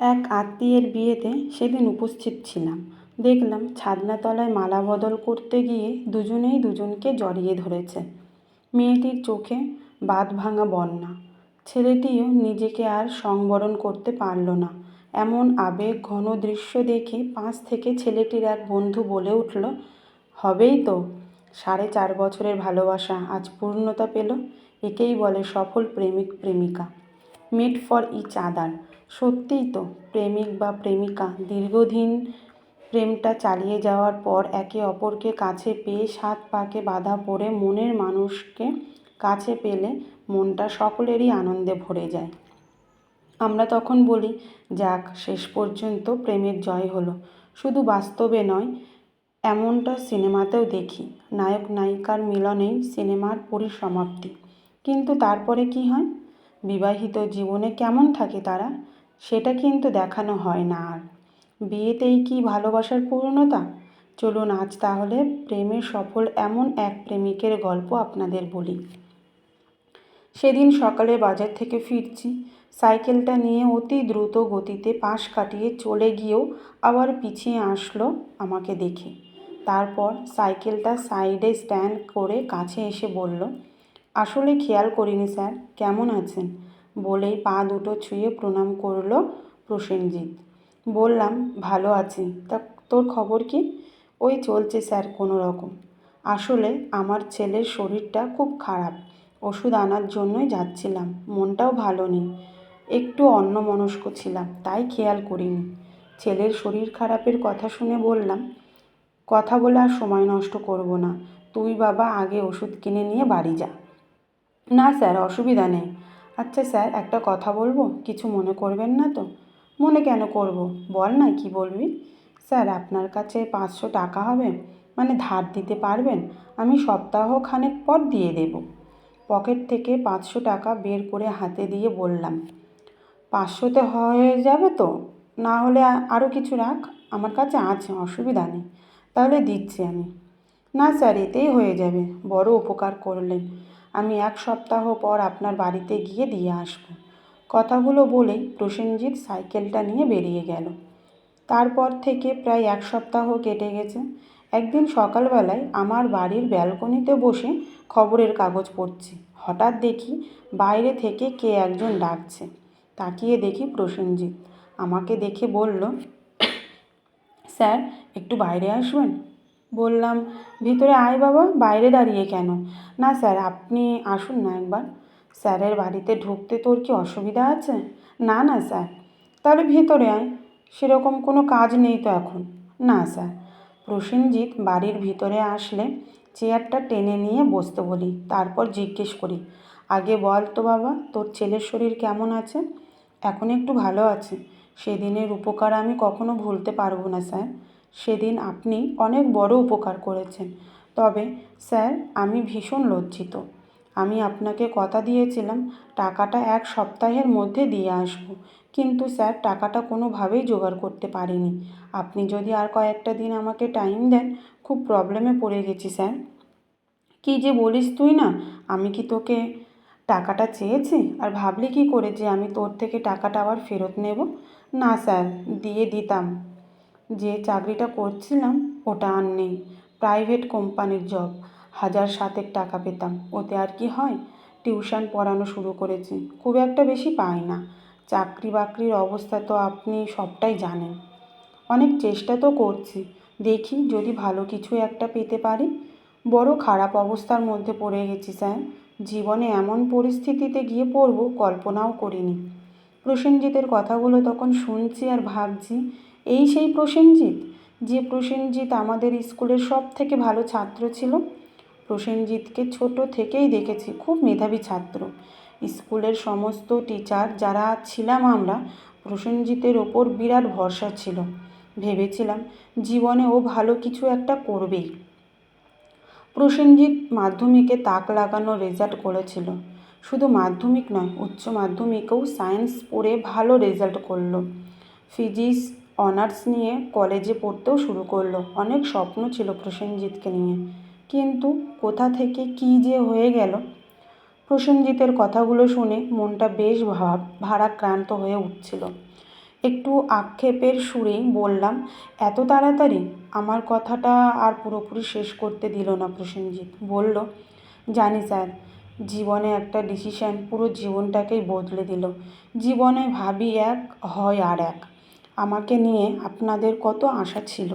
এক আত্মীয়ের বিয়েতে সেদিন উপস্থিত ছিলাম। দেখলাম ছাদনাতলায় মালা বদল করতে গিয়ে দুজনেই দুজনকে জড়িয়ে ধরেছে। মেয়েটির চোখে বাঁধভাঙা বন্যা। ছেলেটিও নিজেকে আর সংবরণ করতে পারল না। এমন আবেগ ঘন দৃশ্য দেখে পাশ থেকে ছেলেটির এক বন্ধু বলে উঠল, হবেই তো, 4.5 বছরের ভালোবাসা আজ পূর্ণতা পেল। একেই বলে সফল প্রেমিক প্রেমিকা, মেড ফর ইচ আদার। সত্যিই তো, প্রেমিক বা প্রেমিকা দীর্ঘদিন প্রেমটা চালিয়ে যাওয়ার পর একে অপরকে কাছে পেয়ে সাত পাকে বাঁধা পড়ে মনের মানুষকে কাছে পেলে মনটা সকলেরই আনন্দে ভরে যায়। আমরা তখন বলি, যাক, শেষ পর্যন্ত প্রেমের জয় হলো। শুধু বাস্তবে নয়, এমনটা সিনেমাতেও দেখি। নায়ক নায়িকার মিলনেই সিনেমার পরিসমাপ্তি। কিন্তু তারপরে কি হয়? বিবাহিত জীবনে কেমন থাকে তারা, সেটা কিন্তু দেখানো হয় না আর। বিয়েতেই কি ভালোবাসার পূর্ণতা? চলুন আজ তাহলে প্রেমে সফল এমন এক প্রেমিকের গল্প আপনাদের বলি। সেদিন সকালে বাজার থেকে ফিরছি। সাইকেলটা নিয়ে অতি দ্রুত গতিতে পাশ কাটিয়ে চলে গিয়েও আবার পিছিয়ে আসলো আমাকে দেখে। তারপর সাইকেলটা সাইডে স্ট্যান্ড করে কাছে এসে বলল, আসলে খেয়াল করিনি স্যার, কেমন আছেন? বলেই পা দুটো ছুঁয়ে প্রণাম করলো প্রসেনজিৎ। বললাম, ভালো আছি, তা তোর খবর কি? ওই চলছে স্যার কোনো রকম। আসলে আমার ছেলের শরীরটা খুব খারাপ, ওষুধ আনার জন্যই যাচ্ছিলাম। মনটাও ভালো নেই, একটু অন্যমনস্ক ছিলাম, তাই খেয়াল করিনি। ছেলের শরীর খারাপের কথা শুনে বললাম, কথা বলে আর সময় নষ্ট করব না, তুই বাবা আগে ওষুধ কিনে নিয়ে বাড়ি যা। না স্যার, অসুবিধা নেই। আচ্ছা স্যার, একটা কথা বলবো, কিছু মনে করবেন না তো? মনে কেন করব, বল না কি বলবি। স্যার, আপনার কাছে 500 টাকা হবে? মানে ধার দিতে পারবেন? আমি সপ্তাহখানেক পর দিয়ে দেব। পকেট থেকে 500 টাকা বের করে হাতে দিয়ে বললাম, 500তে হয়ে যাবে তো? না হলে আরও কিছু রাখ, আমার কাছে আছে, অসুবিধা নেই। তাহলে দিচ্ছি আমি। না স্যার, এতেই হয়ে যাবে, বড় উপকার করলেন। আমি 1 সপ্তাহ পর আপনার বাড়িতে গিয়ে দিয়ে আসব। কথাগুলো বলেই প্রসেনজিৎ সাইকেলটা নিয়ে বেরিয়ে গেল। তারপর থেকে প্রায় 1 সপ্তাহ কেটে গেছে। একদিন সকালবেলায় আমার বাড়ির ব্যালকনিতে বসে খবরের কাগজ পড়ছি। হঠাৎ দেখি বাইরে থেকে কে একজন ডাকছে। তাকিয়ে দেখি প্রসেনজিৎ। আমাকে দেখে বলল, স্যার, একটু বাইরে আসবেন? বললাম, ভিতরে আয় বাবা, বাইরে দাঁড়িয়ে কেন? না স্যার, আপনি আসুন না একবার। স্যারের বাড়িতে ঢুকতে তোর কি অসুবিধা আছে? না না স্যার। তাহলে ভিতরে আয়, সেরকম কোনো কাজ নেই তো এখন। না স্যার। প্রসেনজিৎ বাড়ির ভিতরে আসলে চেয়ারটা টেনে নিয়ে বসতে বলি, তারপর জিজ্ঞেস করি, আগে বল তো বাবা, তোর ছেলের শরীর কেমন আছে? এখন একটু ভালো আছে। সেদিনের উপকার আমি কখনো ভুলতে পারবো না স্যার। সেদিন আপনি অনেক বড় উপকার করেছেন। তবে স্যার, আমি ভীষণ লজ্জিত। আমি আপনাকে কথা দিয়েছিলাম টাকাটা 1 সপ্তাহের মধ্যে দিয়ে আসবো, কিন্তু স্যার টাকাটা কোনোভাবেই জোগাড় করতে পারিনি। আপনি যদি আর কয়েকটা দিন আমাকে টাইম দেন, খুব প্রবলেমে পড়ে গেছি স্যার। কী যে বলিস তুই না, আমি কি তোকে টাকাটা চেয়েছি আর ভাবলি কি করে যে আমি তোর থেকে টাকাটা আবার ফেরত নেব? না স্যার, দিয়ে দিতাম। যে চাকরিটা করছিলাম ওটা আর নেই, প্রাইভেট কোম্পানির জব, 1,000-7 টাকা পেতাম, ওতে আর কি হয়। টিউশন পড়ানো শুরু করেছি, খুব একটা বেশি পাই না। চাকরি বাকরির অবস্থা তো আপনি সবটাই জানেন। অনেক চেষ্টা তো করছি, দেখি যদি ভালো কিছু একটা পেতে পারি। বড় খারাপ অবস্থার মধ্যে পড়ে গেছি স্যার, জীবনে এমন পরিস্থিতিতে গিয়ে পড়ব কল্পনাও করিনি। প্রসেনজিতের কথাগুলো তখন শুনছি আর ভাবছি, এই সেই প্রসেনজিৎ, যে প্রসেনজিৎ আমাদের স্কুলের সব থেকে ভালো ছাত্র ছিল। প্রসেনজিৎকে ছোট থেকেই দেখেছি খুব মেধাবী ছাত্র। স্কুলের সমস্ত টিচার যারা ছিলাম আমরা, প্রসেনজিতের ওপর বিরাট ভরসা ছিল। ভেবেছিলাম জীবনে ও ভালো কিছু একটা করবেই। প্রসেনজিৎ মাধ্যমিকে তাক লাগানো রেজাল্ট করেছিল। শুধু মাধ্যমিক নয়, উচ্চ মাধ্যমিকেও সায়েন্স পড়ে ভালো রেজাল্ট করলো। ফিজিক্স অনার্স নিয়ে কলেজে পড়তেও শুরু করলো। অনেক স্বপ্ন ছিল প্রসেনজিৎকে নিয়ে, কিন্তু কোথা থেকে কী যে হয়ে গেল। প্রসেনজিতের কথাগুলো শুনে মনটা বেশ ভারাক্রান্ত হয়ে উঠছিল। একটু আক্ষেপের সুরেই বললাম, এত তাড়াতাড়ি? আমার কথাটা আর পুরোপুরি শেষ করতে দিল না প্রসেনজিৎ। বলল, জানি স্যার, জীবনে একটা ডিসিশন পুরো জীবনটাকেই বদলে দিল। জীবনে ভাবি এক, হয় আর এক। আমাকে নিয়ে আপনাদের কত আশা ছিল,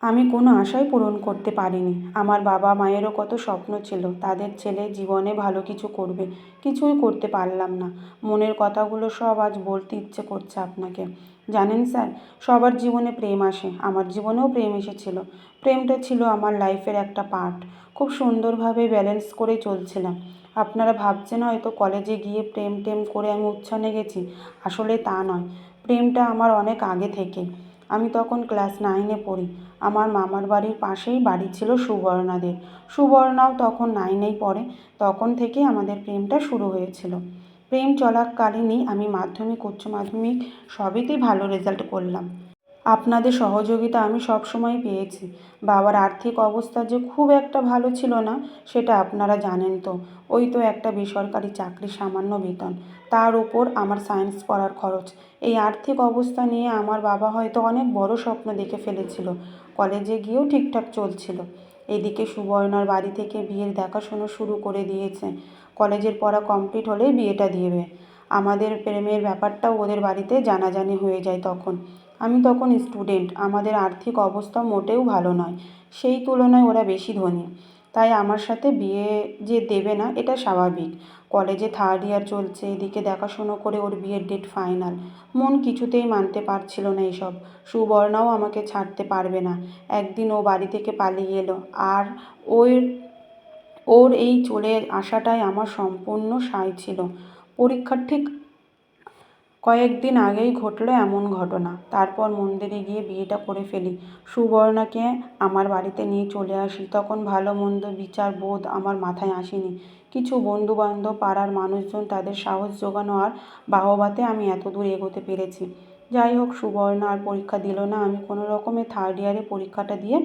আমি কোনো আশাই পূরণ করতে পারিনি। আমার বাবা মায়েরও কত স্বপ্ন ছিল, তাদের ছেলে জীবনে ভালো কিছু করবে, কিছুই করতে পারলাম না। মনের কথাগুলো সব আজ বলতে ইচ্ছে করছে আপনাকে। জানেন স্যার, সবার জীবনে প্রেম আসে, আমার জীবনেও প্রেম এসেছিল। প্রেমটা ছিল আমার লাইফের একটা পার্ট। খুব সুন্দরভাবে ব্যালেন্স করে চলছিলাম। আপনারা ভাবছেন হয়তো কলেজে গিয়ে প্রেম টেম করে আমি উচ্ছনে গেছি, আসলে তা নয়। প্রেমটা আমার অনেক আগে থেকে। আমি তখন ক্লাস 9-এ পড়ি। আমার মামার বাড়ির পাশেই বাড়ি ছিল সুবর্ণাদের। সুবর্ণাও তখন 9-এই পড়ে। তখন থেকেই আমাদের প্রেমটা শুরু হয়েছিল। প্রেম চলাকালীনই আমি মাধ্যমিক, উচ্চ মাধ্যমিক সবেতেই ভালো রেজাল্ট করলাম। আপনাদের সহযোগিতা আমি সবসময় পেয়েছি। বাবার আর্থিক অবস্থা যে খুব একটা ভালো ছিল না, সেটা আপনারা জানেন তো। ওই তো একটা বেসরকারি চাকরি, সামান্য বেতন, তার উপর আমার সায়েন্স পড়ার খরচ। এই আর্থিক অবস্থা নিয়ে আমার বাবা হয়তো অনেক বড় স্বপ্ন দেখে ফেলেছিল। কলেজে গিয়েও ঠিকঠাক চলছিল। এদিকে সুবর্ণার বাড়ি থেকে বিয়ের দেখাশোনা শুরু করে দিয়েছে। কলেজের পড়া কমপ্লিট হলেই বিয়েটা দিবে। আমাদের প্রেমের ব্যাপারটাও ওদের বাড়িতে জানাজানি হয়ে যায় তখন। আমি তখন স্টুডেন্ট, আমাদের আর্থিক অবস্থা মোটেও ভালো নয়। সেই তুলনায় ওরা বেশি ধনী। তাই আমার সাথে বিয়ে যে দেবে না, এটা স্বাভাবিক। কলেজে 3rd ইয়ার চলছে, এদিকে দেখাশুনো করে ওর বিয়ের ডেট ফাইনাল। মন কিছুতেই মানতে পারছিল না এসব। সুবর্ণাও আমাকে ছাড়তে পারবে না। একদিন ও বাড়ি থেকে পালিয়ে এলো, আর ওর ওর এই চলে আসাটাই আমার সম্পূর্ণ সায় ছিল। পরীক্ষার ঠিক কয়েকদিন আগেই ঘটল এমন ঘটনা। তারপর মন্দিরে গিয়ে বিয়েটা করে ফেলি। সুবর্ণাকে আমার বাড়িতে নিয়ে চলে আসি। তখন ভালো মন্দ বিচার বোধ আমার মাথায় আসেনি। কিছু বন্ধুবান্ধব, পাড়ার মানুষজন, তাদের সাহস জোগানো আর বাহবাতে আমি এতদূর এগোতে পেরেছি। যাই হোক, সুবর্ণা আর পরীক্ষা দিল না। আমি কোনো রকমে 3rd ইয়ারে পরীক্ষাটা দিয়ে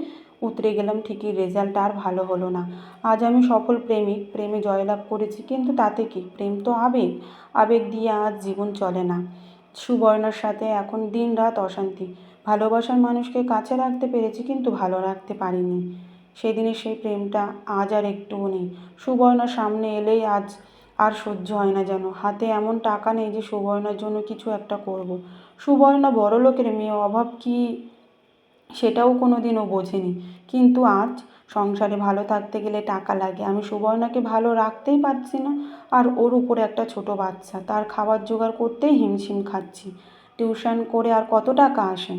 উতরে গেলাম ঠিকই, রেজাল্ট আর ভালো হলো না। আজ আমি সফল প্রেমিক, প্রেমে জয়লাভ করেছি, কিন্তু তাতে কি? প্রেম তো আবেগ। আবেগ দিয়ে আজ জীবন চলে না। সুবর্ণার সাথে এখন দিনরাত অশান্তি। ভালোবাসার মানুষকে কাছে রাখতে পেরেছি, কিন্তু ভালো রাখতে পারিনি। সেদিনের সেই প্রেমটা আজ আর একটুও নেই। সুবর্ণার সামনে এলেই আজ আর সহ্য হয় না যেন। হাতে এমন টাকা নেই যে সুবর্ণার জন্য কিছু একটা করব। সুবর্ণা বড়লোকের মেয়ে, অভাব কী সেটাও কোনো দিনও বোঝেনি। কিন্তু আজ সংসারে ভালো থাকতে গেলে টাকা লাগে। আমি সুবর্ণাকে ভালো রাখতেই পারছি না, আর ওর উপরে একটা ছোট বাচ্চা, তার খাবার জোগাড় করতেই হিমশিম খাচ্ছি। টিউশন করে আর কত টাকা আসে?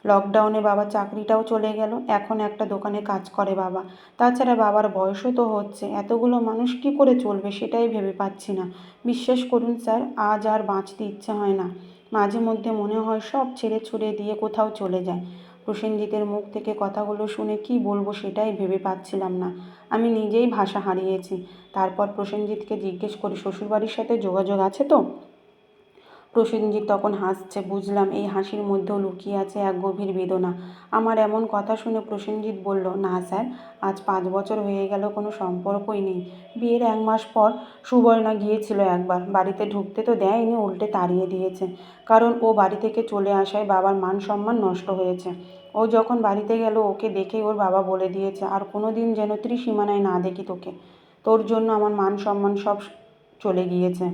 লকডাউনে বাবার চাকরিটাও চলে গেল। এখন একটা দোকানে কাজ করে বাবা। তাছাড়া বাবার বয়সও তো হচ্ছে। এতগুলো মানুষ কী করে চলবে সেটাই ভেবে পাচ্ছি না। বিশ্বাস করুন স্যার, আজ আর বাঁচতে ইচ্ছে হয় না। মাঝে মধ্যে মনে হয় সব ছেড়ে ছুড়ে দিয়ে কোথাও চলে যায়। প্রসেনজিতের মুখ থেকে কথাগুলো শুনে কী বলবো সেটাই ভেবে পাচ্ছিলাম না। আমি নিজেই ভাষা হারিয়েছি। তারপর প্রসেনজিৎকে জিজ্ঞেস করি, শ্বশুরবাড়ির সাথে যোগাযোগ আছে তো? প্রসেনজিৎ তখন হাসছে। বুঝলাম এই হাসির মধ্যেও লুকিয়ে আছে এক গভীর বেদনা। আমার এমন কথা শুনে প্রসেনজিৎ বলল, না স্যার, আজ 5 বছর হয়ে গেল কোনো সম্পর্কই নেই। বিয়ের 1 মাস পর সুবর্ণা গিয়েছিল একবার। বাড়িতে ঢুকতে তো দেয়নি, উল্টে তাড়িয়ে দিয়েছে। কারণ ও বাড়ি থেকে চলে আসায় বাবার মান সম্মান নষ্ট হয়েছে। ও যখন বাড়িতে গেল, ওকে দেখেই ওর বাবা বলে দিয়েছে, আর কোনো দিন যেন ত্রিসীমানায় না দেখি তোকে। তোর জন্য আমার মান সম্মান সব চলে গিয়েছে।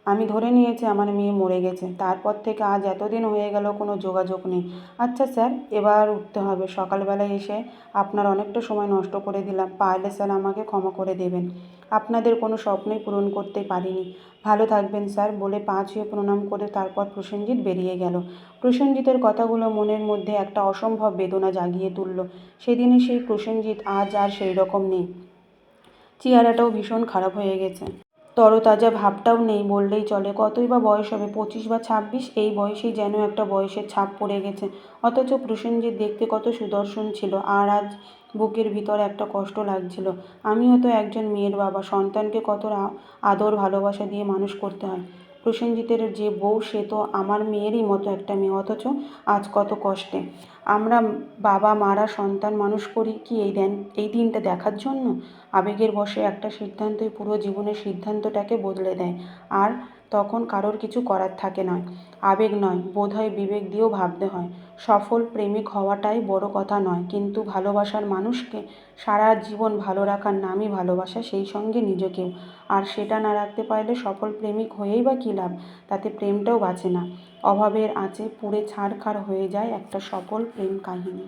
আমি ধরে নিয়েছি আমার মেয়ে মরে গেছে। তারপর থেকে আজ এতদিন হয়ে গেল কোনো যোগাযোগ নেই। আচ্ছা স্যার, এবার উঠতে হবে। সকালবেলায় এসে আপনার অনেকটা সময় নষ্ট করে দিলাম। পারলে স্যার আমাকে ক্ষমা করে দেবেন। আপনাদের কোনো স্বপ্নই পূরণ করতে পারিনি। ভালো থাকবেন স্যার, বলে পা ছুঁয়ে প্রণাম করে তারপর প্রসেনজিৎ বেরিয়ে গেল। প্রসেনজিতের কথাগুলো মনের মধ্যে একটা অসম্ভব বেদনা জাগিয়ে তুলল। সেদিনে সেই প্রসেনজিৎ আজ আর সেই রকম নেই। চেহারাটাও ভীষণ খারাপ হয়ে গেছে। তরতাজা ভাবটাও নেই বললেই চলে। কতই বা বয়স হবে, 25 বা 26? এই বয়সেই যেন একটা বয়সের ছাপ পড়ে গেছে। অথচ প্রসেনজিৎ দেখতে কত সুদর্শন ছিল। আর আজ বুকের ভিতর একটা কষ্ট লাগছিল। আমিও তো একজন মেয়ের বাবা। সন্তানকে কত আদর ভালোবাসা দিয়ে মানুষ করতে হয়। প্রসেনজিতের যে বউ, সে তো আমার মেয়েরই মতো একটা মেয়ে, অথচ আজ কত কষ্টে। আমরা বাবা মারা সন্তান মানুষ করি কি এই দিনটা দেখার জন্য? আবেগের বশে একটা সিদ্ধান্তই পুরো জীবনের সিদ্ধান্তটাকে বদলে দেয়। আর তখন কারোর কিছু করার থাকে নয়, আবেগ নয়, বোধহয় বিবেক দিয়েও ভাবতে হয়। সফল প্রেমিক হওয়াটাই বড় কথা নয়, কিন্তু ভালোবাসার মানুষকে সারা জীবন ভালো রাখার নামই ভালোবাসা, সেই সঙ্গে নিজেকেও। আর সেটা না রাখতে পারলে সফল প্রেমিক হয়েই বা কী লাভ? তাতে প্রেমটাও বাঁচে না, অভাবের আঁচে পুড়ে ছারখার হয়ে যায় একটা সফল প্রেম কাহিনী।